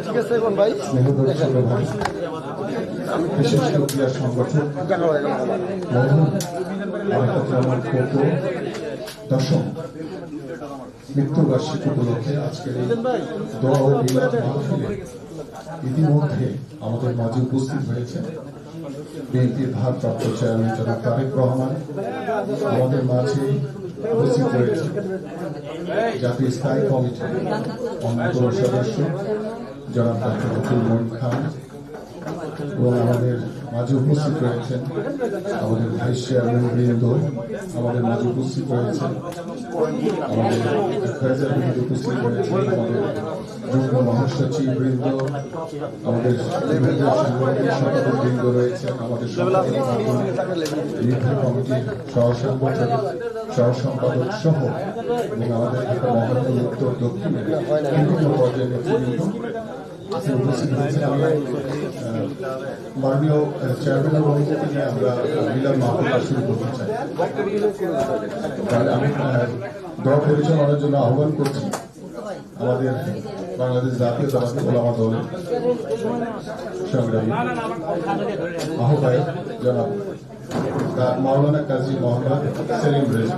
ঠিক আছে ভাই বিশেষ ক্রিয়া সংগঠন দশম মৃত্যুবার্ষিকী উপলক্ষে আজকের এই দোয়া ও মিলাদ মাহফিলে ইতিমধ্যে আমাদের মাঝে উপস্থিত হয়েছে বিএনপির ভারপ্রাপ্ত চেয়ারম্যান জনাব তারেক রহমান। আমাদের মাঝে উপস্থিত রয়েছে জাতীয় স্থায়ী কমিটির অন্যতম সদস্য জনাব ডক্টর আব্দুল মঈন খান এবং আমাদের মাঝে উপস্থিত রয়েছেন আমাদের ভাইস চেয়ারম্যান বৃন্দ, আমাদের মাঝে উপস্থিত রয়েছেন আমাদের প্রেসিডেন্ট উপস্থিত রয়েছেন আমাদের যুগ্ম মহাসচিব বৃন্দ, আমাদের সাংগঠনিক বৃন্দ রয়েছেন, আমাদের নির্বাহী কমিটির সহসম্পাদক সহ এবং আমাদের ঢাকা মহানগর উত্তর দক্ষিণে বিভিন্ন পর্যায়ের নেতৃবৃন্দ উপস্থিত হয়েছে। আমরা মাননীয় চেয়ারম্যানের অনুমতি নিয়ে আমরা মিলাদ মাহফিল শুরু করতে চাই। আমি দল পরিচালনার জন্য আহ্বান করছি আমাদের বাংলাদেশ জাতীয়তাবাদী ওলামা দলের সংগ্রামী আহ্বায়ক জনাব মাওলানা কাজী মোহাম্মদ সেলিম রেজা।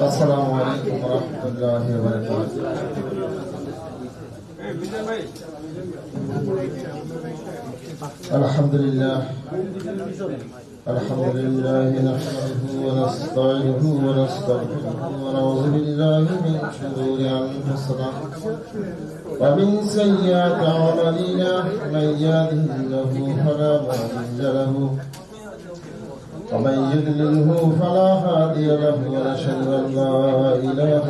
আসসালামু আলাইকুম ওয়া রাহমাতুল্লাহি ওয়া বারাকাতুহু। আলহামদুলিল্লাহ نحمده ونستعينه ونستغفره ونعوذ بالله من شرور أنفسنا ومن سيئات أعمالنا من يهده الله فلا مضل له ومن يضلله فلا هادي له ونشهد أن لا إله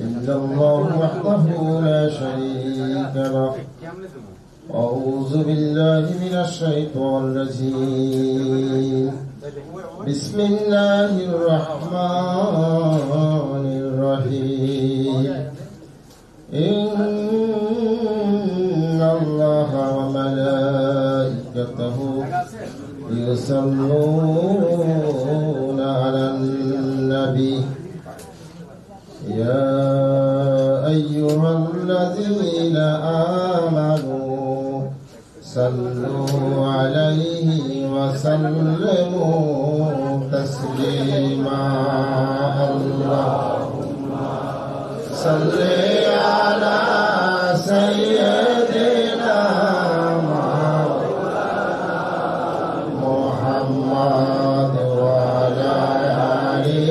إلا الله وحده لا شريك له. أعوذ بالله من الشيطان الرجيم. بسم الله الرحمن الرحيم. إن الله وملائكته يصلون على النبي يا أيها الذين آمنوا صلوا عليه وسلموا تسليما. اللهم صل على سيدنا محمد وعلى آله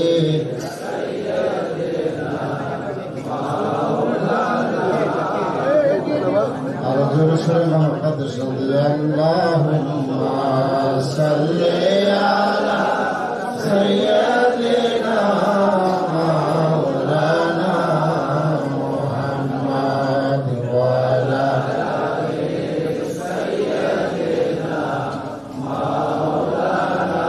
اللهم صل على سيدنا مولانا محمد وعلى آل سيدنا مولانا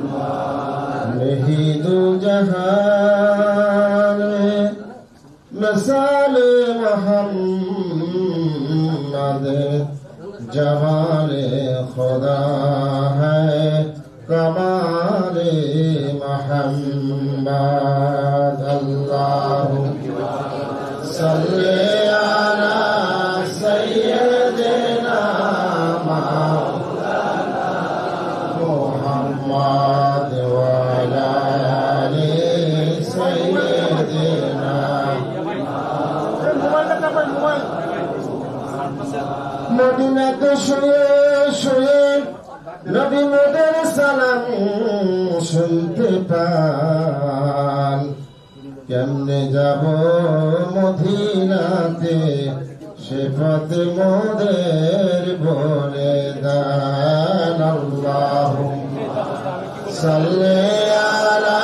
محمد. नहीं दो जहान में मिसाल मोहम्मद जमाले खुदा है कमाले मोहम्मद. अल्लाहुम्मा सल्ली अला सय्यिदिना मौलाना मुहम्मद व अला आलि सय्यिदिना. মদিনাতে শুয়ে শুয়ে নবী মোদের সালাম শুনতে পাই. কেমনে যাব মদিনাতে সে পথে মোদের বলে দান আল্লাহুম্মা সাল্লি আলা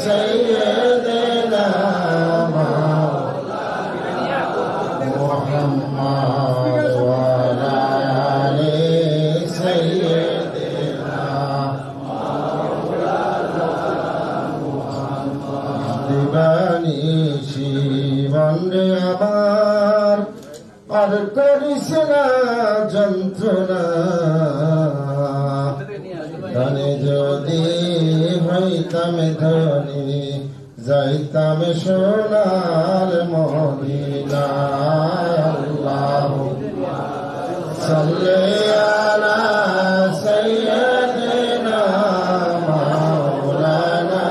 সাইয়্যিদিনা মুহাম্মাদ ওয়া আলা আলি সাইয়্যিদিনা দিবানিশি বন্দে আমার আর করিস না যন্ত্রণা ধনে যদি হইতাম ধনী যাইতাম সোনার মদিনা আল্লাহুম্মা সাল্লি আলা সাইয়্যিদিনা মাওলানা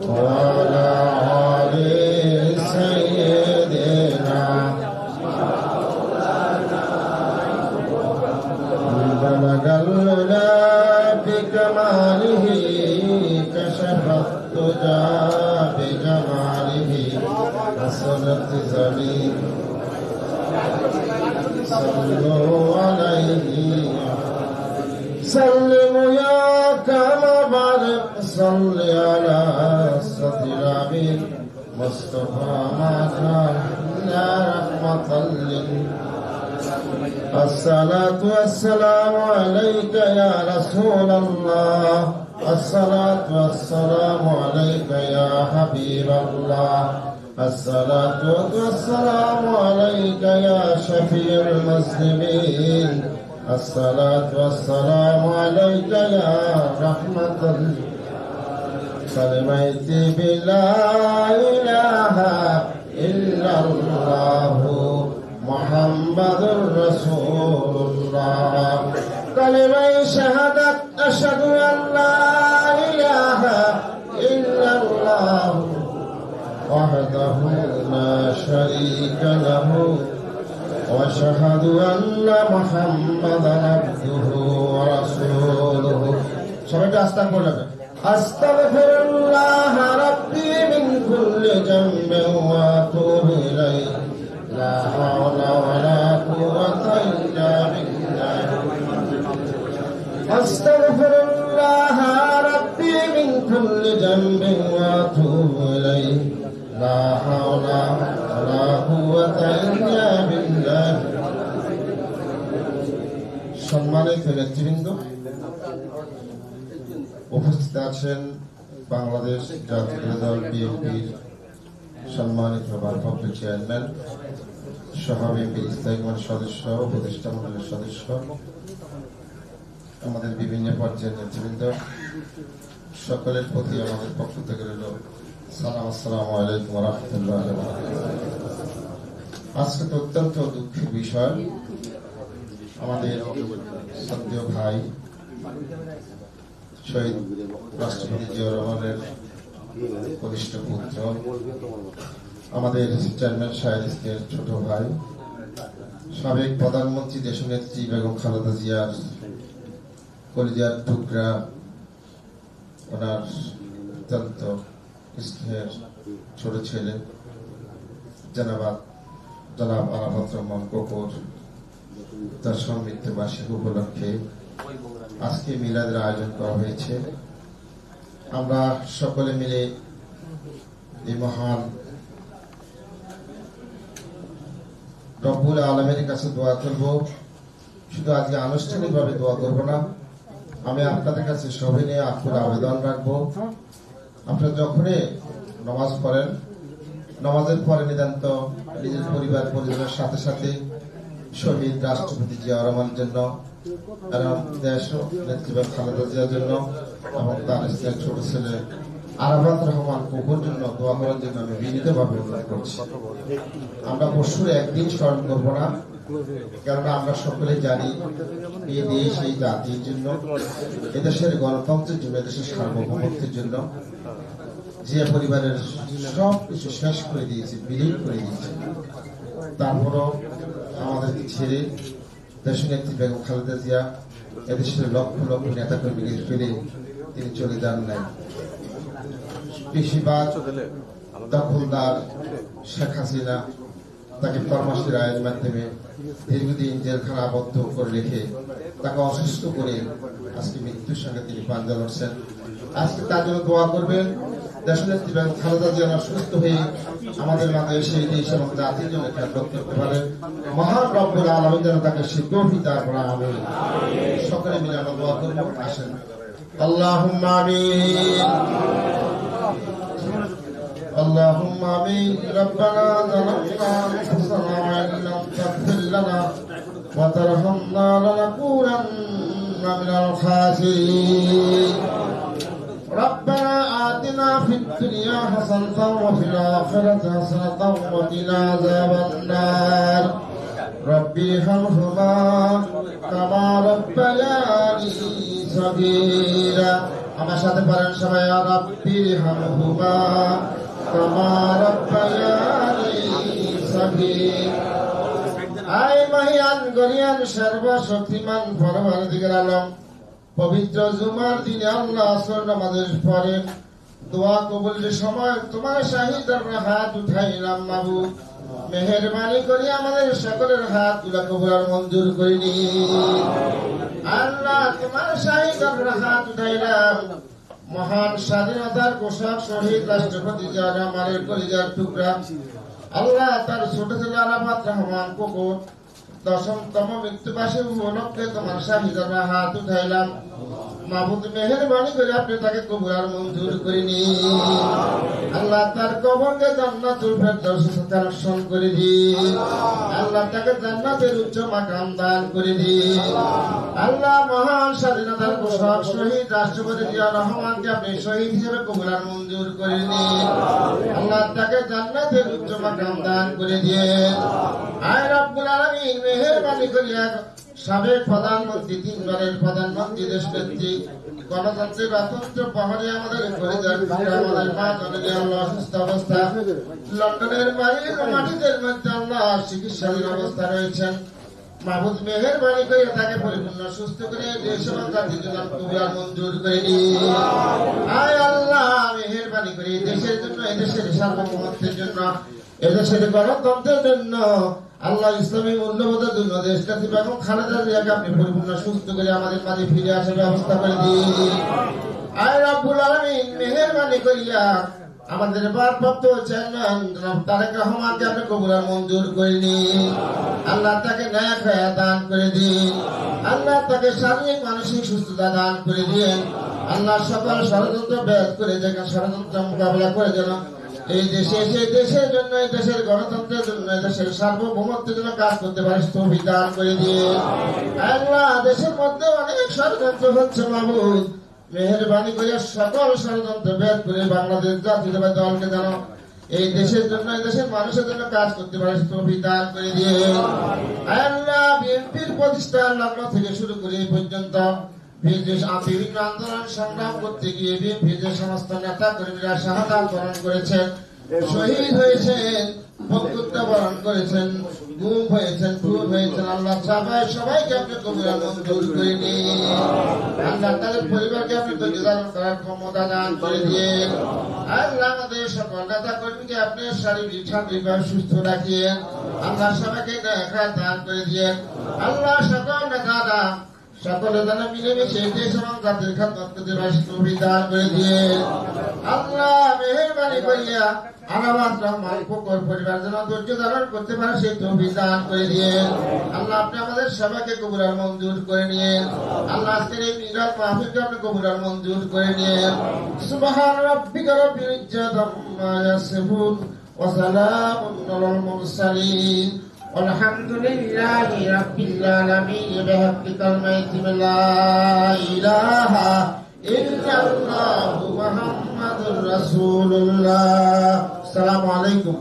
ওয়া আলা আলি সাইয়্যিদিনা بلغ العلا بكماله كشف الدجى بجماله حسنت زمين صلوا عليه سلم يا كما بارك صل على سيدنا الأمين مصطفى ما كان يا رحمة للعالمين الصلاة والسلام عليك يا رسول الله الصلاة والسلام عليك يا حبيب الله الصلاة والسلام عليك يا شفيع المسلمين الصلاة والسلام عليك يا رحمة كلمة بلا إله إلا الله محمد رسول الله كلمة شهادة أشهد أن لا إله إلا الله وحده لا شريك له وأشهد أن محمدا عبده ورسوله أستغفر الله ربي من كل ذنب وأتوب إليه لا حول ولا قوة إلا بالله أستغفر الله ربي من كل ذنب وأتوب إليه لا حول ولا قوة إلا بالله সম্মানিত নেতৃবৃন্দ, উপস্থিত আছেন বাংলাদেশ জাতীয় দল বিএনপির সম্মানিত ভারপ্রাপ্ত চেয়ারম্যান, সভাপতি, স্থায়ী সদস্য, উপদেষ্টা মণ্ডলের সদস্য, আমাদের বিভিন্ন পর্যায়ের নেতৃবৃন্দ, সকলের প্রতি আমাদের পক্ষ থেকে রইল সালাম। আসসালামু আলাইকুম ওয়া রাহমাতুল্লাহি ওয়া বারাকাতুহু। আজকে তো অত্যন্ত দুঃখের বিষয়, আমাদের শ্রদ্ধেয় ভাই শহীদ রাষ্ট্রপতি জিয়াউর রহমানের কনিষ্ঠ পুত্র, আমাদের চেয়ারম্যান সাহেবের ছোট ভাই, সাবেক প্রধানমন্ত্রী দেশনেত্রী বেগম খালেদা জিয়ার কলিজার টুকরা, ওনার অত্যন্ত স্নেহের ছোট ছেলে জনাব আরাফাত রহমান কোকর, তার সমৃদ্ধ বার্ষিক উপলক্ষে আজকে মিলাদের আয়োজন করা হয়েছে। আমরা সকলে মিলে এই মহান রব্বুল আলামিনের কাছে দোয়া করব। শুধু আজকে আনুষ্ঠানিকভাবে দোয়া করব না, আমি আপনাদের কাছে সবিনয়ে আকুল আবেদন রাখবো, আপনারা যখনই নামাজ পড়েন, নামাজের পরে নিতান্ত নিজের পরিবার পরিজনের সাথে সাথে শহীদ রাষ্ট্রপতি জিয়াউর রহমানের জন্য এবং দেশ নেত্রী খালেদা জিয়ার জন্য এবং তার স্ত্রীর ছোট ছেলে আরাফাত রহমান কোকর জন্য দোয়া করার জন্য আমি বিনীতভাবে অনুরোধ করছি। আমরা পরশুর একদিন স্মরণ করব না, কেননা আমরা সকলে জানি এই দেশ এই জাতির জন্য, এদেশের গণতন্ত্রের জন্য, এদেশের সার্বভৌমত্বের জন্য যে পরিবারের সব কিছু শেষ করে দিয়েছে, বিলীন করে দিয়েছে, তারপরও আমাদেরকে ছেড়ে দেশনেত্রী বেগম খালেদা জিয়া এদেশের লক্ষ লক্ষ নেতা কর্মীকে ফেলে তিনি চলে যান নাই। কৃষিবাদ দখলদার শেখ হাসিনা তাকে ফরমাসির আইনের মাধ্যমে দীর্ঘদিন জেলখানা আবদ্ধ করে রেখে তাকে অসুস্থ করে আজকে মৃত্যুর সঙ্গে তিনি পাঞ্জা লড়ছেন। আজকে তার জন্য দোয়া করবেন, দেশনেত্রী বেগম খালেদা জিয়া সুস্থ হয়ে আমাদের মাঝে সেই দেশ এবং জাতির জন্য খেদমত করতে পারেন। মহান রব্বুল আলামিন যেন তাকে সে তৌফিক দান করেন, আমিন। সকলে মিলে আমরা দোয়া করব, আসেন। আল্লাহুম্মা আমিন। اللهم آمين. ربنا ظلمنا أنفسنا وإن لم تغفر لنا وترحمنا لنكونن من الخاسرين. ربنا آتنا في الدنيا حسنة وفي الآخرة حسنة وقنا عذاب النار. ربي ارحمهما كما ربياني صغيرا. আমার সাথে পারেন সবাই, রব্বি ارحمهما كما ربياني صغيرا. আয় মহিয়ান গরিয়ান সর্বশক্তিমান পরমাধিকার আলম, পবিত্র জুমার দিনে আল্লাহ আসর নামাজের পরে দোয়া কবুলের সময় তোমার শাহিদ আমরা হাত উঠাইলাম। মাবুদ মেহেরবানি করে আমাদের সকলের হাত গুলা কবুল আর মঞ্জুর করে নিন। আল্লাহ তোমার শাহিদ আমরা হাত উঠাইলাম। মহান স্বাধীনতার পোশাক শহীদ রাষ্ট্রপতি জিয়া রহমানের কলিজার টুকরা আল্লাহ তার ছোট ছেলে আরাফাত রহমান কোকো 10তম মৃত্যুবার্ষিকী উপলক্ষে তোমার শাহিদারা হাত উঠাইলাম। মাহবুব মেহেরবানি করে আপনি তাকে কবুল আর মঞ্জুর করে নিন। আল্লাহ তার কবরকে জান্নাতুল ফেরদাউসে কালেকশন করে দিন। আল্লাহ তাকে জান্নাতের উচ্চ মাকাম দান করে দিন। আল্লাহ মহান স্বাধীনতার পোশাক শহীদ রাষ্ট্রপতি জিয়া রহমানকে আপনি শহীদ হিসেবে কবুল আর মঞ্জুর করে নিন। আল্লাহ তাকে জান্নাতের উচ্চ মাকাম দান করে দিন। আয় রব্বুল আলামিন মেহেরবানি করিয়া সাবেক প্রধানমন্ত্রী, 3বারের প্রধানমন্ত্রী, দেশ নেত্রী, গণতন্ত্রের রাজতন্ত্র পাহাড়ে আমাদের আমাদের মা জননী আল্লাহ অসুস্থ অবস্থা, লন্ডনের বাড়ির মাটিদের মধ্যে আল্লাহ চিকিৎসাধীন অবস্থা রয়েছেন। মাহবুব মেহেরবানি করে তাকে পরিপূর্ণ সুস্থ করে দেশ এবং জাতির জন্য কবুল আর মঞ্জুর করে নিন। আয় আল্লাহ মেহেরবানি করে দেশের জন্য, এদেশের সার্বভৌমত্বের জন্য, এদেশের গণতন্ত্রের জন্য, আল্লাহ ইসলামী মূল্যবোধের জন্য দেশটাকে বেগম খালেদা জিয়াকে আপনি পরিপূর্ণ সুস্থ করে আমাদের মাঝে ফিরে আসার ব্যবস্থা করে দিন। আয় রব্বুল আলামিন মেহেরবানি করিয়া আমাদের ভারপ্রাপ্ত চেয়ারম্যান জনাব তারেক রহমানকে আপনি কবুল আর মঞ্জুর করে নিন। আল্লাহ তাকে ন্যায় খায়া দান করে দিন। আল্লাহ তাকে শারীরিক মানসিক সুস্থতা দান করে দিন। আল্লাহ সকল ষড়যন্ত্র ব্যাধ করে যেখানে ষড়যন্ত্র মোকাবেলা করে যেন এই দেশে, সেই দেশের জন্য, এই দেশের গণতন্ত্রের জন্য, এই দেশের সার্বভৌমত্বের জন্য কাজ করতে পারে তৌফিক দান করে দিয়ে। আল্লাহ দেশের মধ্যে অনেক ষড়যন্ত্র হচ্ছে, মাহবুব মেহেরবানি করে সকল ষড়যন্ত্র ভেদ করে বাংলাদেশ জাতীয়তাবাদী দলকে যেন এই দেশের জন্য, এই দেশের মানুষের জন্য কাজ করতে পারে তৌফিক দান করে দিয়ে। আল্লাহ বিএনপির প্রতিষ্ঠার লগ্ন থেকে শুরু করে এই পর্যন্ত বিভিন্ন আন্দোলন সংগ্রাম করতে গিয়ে বিএনপির যে সমস্ত নেতা কর্মীরা শাহাদাত বরণ করেছেন, শহীদ হয়েছেন, বক্তৃতা বরণ করেছেন, গুম হয়েছেন, খুন হয়েছেন, আল্লাহ সবাইকে আপনি কবুল আর মঞ্জুর করে নিন। আল্লাহ তাদের পরিবারকে আপনি প্রতিদান করার ক্ষমতা দান করে দিয়ে। আল্লাহ আমাদের সকল নেতা কর্মীকে আপনি শারীরিক শারীরিকভাবে সুস্থ রাখিয়ে আল্লাহ সবাইকে দেখা দান করে দিয়ে। আল্লাহ সকল নেতারা সকলে যেন মিলেমিশে দেশ এবং জাতির খেদমত করতে পারে তৌফিক দান করে দিয়ে। আল্লাহ মেহেরবানি করিয়া আরাফাত রহমান কোকোর পরিবার যেন ধৈর্য ধারণ করতে পারে সেই তৌফিক দান করে দিয়ে। আল্লাহ আপনি আমাদের সবাইকে কবুল আর মঞ্জুর করে নিন। আল্লাহ আজকের এই মিলাদ মাহফিলকে আপনি কবুল আর মঞ্জুর করে নিন। সুবহান রাব্বিকা রাব্বিল ইজ্জাতি আম্মা ইয়াসিফুন ওয়া সালামুন আলাল মুরসালিন والحمد لله رب العالمين بحق كلمة لا إله إلا الله محمد رسول الله. السلام عليكم.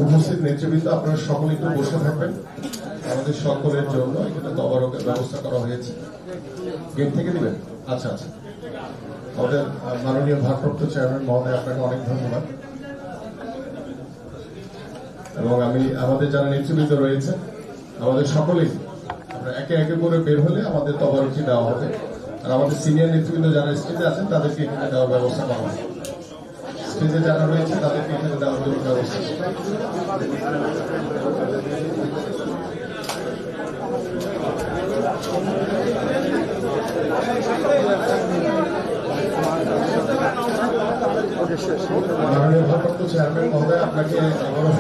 উপস্থিত নেতৃবৃন্দ, আপনারা সকলে একটু বসে থাকবেন। আমাদের সকলের জন্য এখানে তবারকের ব্যবস্থা করা হয়েছে। গেট থেকে দিবেন? আচ্ছা আচ্ছা। আমাদের মাননীয় ভারপ্রাপ্ত চেয়ারম্যান মহোদয়, আপনাকে অনেক ধন্যবাদ। এবং আমি আমাদের যারা নেতৃবৃন্দ রয়েছে আমাদের সকলেই আমরা একে একে করে বের হলে আমাদের তদারকি দেওয়া হবে, আর আমাদের সিনিয়র নেতৃবৃন্দ যারা স্টেজে আছেন তাদেরকে এখানে দেওয়ার ব্যবস্থা করা হবে। স্টেজে যারা রয়েছে তাদেরকে এখানে দেওয়ার জন্য ব্যবস্থা মাননীয় ভারপ্রাপ্ত চেয়ারম্যান মহোদয়, আপনাকে আবারও